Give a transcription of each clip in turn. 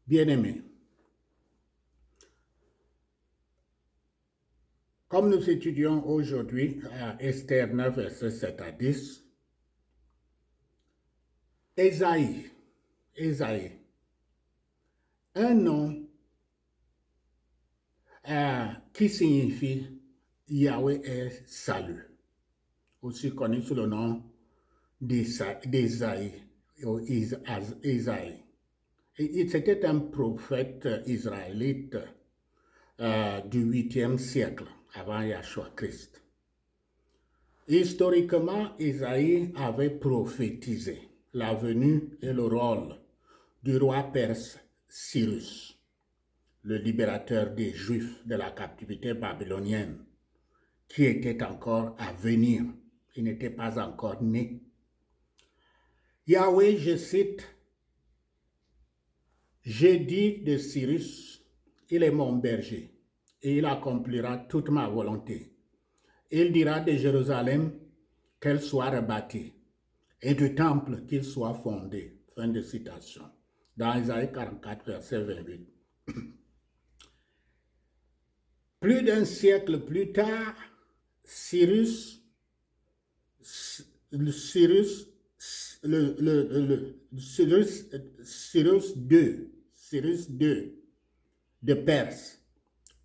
Bien-aimés, comme nous étudions aujourd'hui à Esther 9, versets 7 à 10, Ésaïe, un nom qui signifie Yahweh est salut, aussi connu sous le nom d'Ésaïe. C'était un prophète israélite du 8e siècle avant Yahshua Christ. Historiquement, Ésaïe avait prophétisé la venue et le rôle du roi perse Cyrus, le libérateur des Juifs de la captivité babylonienne, qui était encore à venir. Il n'était pas encore né. Yahweh, je cite, « J'ai dit de Cyrus, il est mon berger, et il accomplira toute ma volonté. Il dira de Jérusalem qu'elle soit rebâtie, et du temple qu'il soit fondé. » Fin de citation. Dans Isaïe 44, verset 28. Plus d'un siècle plus tard, Cyrus II de Perse,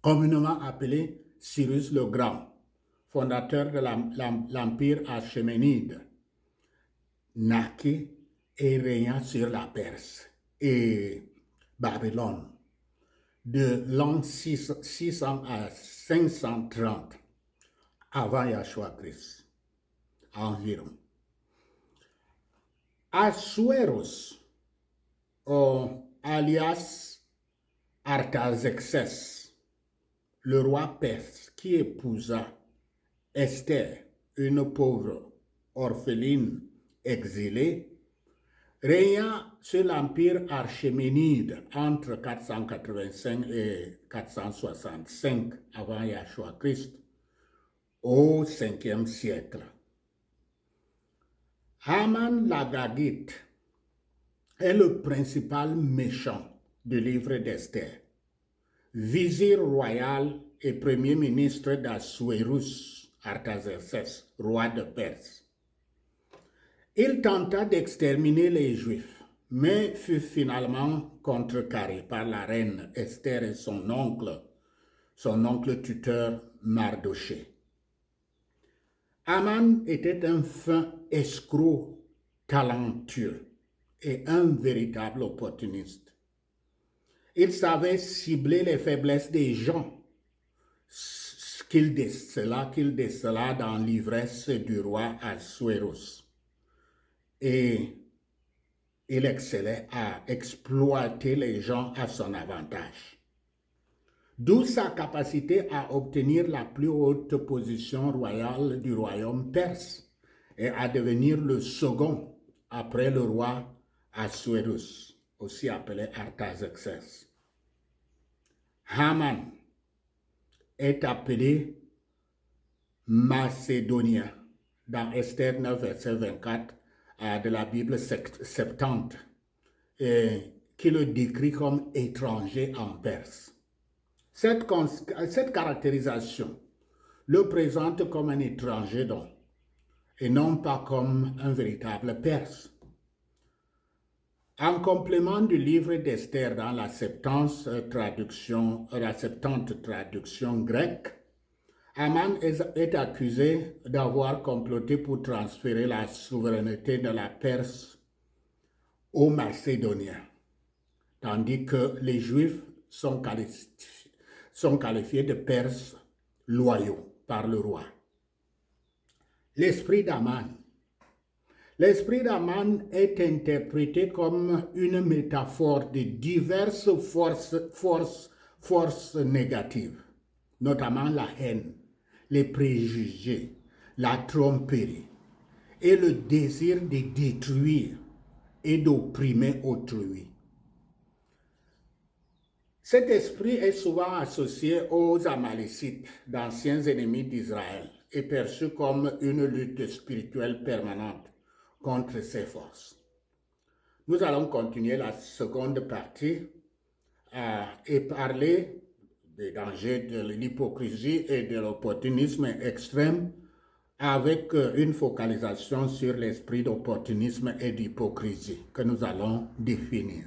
communément appelé Cyrus le Grand, fondateur de l'empire achéménide, naquit et régna sur la Perse et Babylone de l'an 600 à 530 avant Yahshua Christ environ. Assuérus, alias Artaxerxès, le roi perse qui épousa Esther, une pauvre orpheline exilée, régna sur l'empire achéménide entre 485 et 465 avant Yahshua Christ au 5e siècle. Haman l'Agagite est le principal méchant du livre d'Esther, vizir royal et premier ministre d'Assuérus Artaxerxès, roi de Perse. Il tenta d'exterminer les Juifs, mais fut finalement contrecarré par la reine Esther et son oncle tuteur Mardoché. Haman était un fin escroc talentueux et un véritable opportuniste. Il savait cibler les faiblesses des gens, qu'il décela dans l'ivresse du roi Assuérus. Et il excellait à exploiter les gens à son avantage. D'où sa capacité à obtenir la plus haute position royale du royaume perse et à devenir le second après le roi Assuérus, aussi appelé Artaxerxès. Haman est appelé Macédonien dans Esther 9, verset 24 de la Bible Septante, qui le décrit comme étranger en Perse. Cette caractérisation le présente comme un étranger donc, et non pas comme un véritable Perse. En complément du livre d'Esther dans la Septante traduction grecque, Haman est accusé d'avoir comploté pour transférer la souveraineté de la Perse aux Macédoniens, tandis que les Juifs sont qualifiés de Perses loyaux par le roi. L'esprit d'Haman. L'esprit d'Haman est interprété comme une métaphore de diverses forces négatives, notamment la haine, les préjugés, la tromperie et le désir de détruire et d'opprimer autrui. Cet esprit est souvent associé aux Amalécites, d'anciens ennemis d'Israël, et perçu comme une lutte spirituelle permanente contre ces forces. Nous allons continuer la seconde partie et parler des dangers de l'hypocrisie et de l'opportunisme extrême avec une focalisation sur l'esprit d'opportunisme et d'hypocrisie que nous allons définir.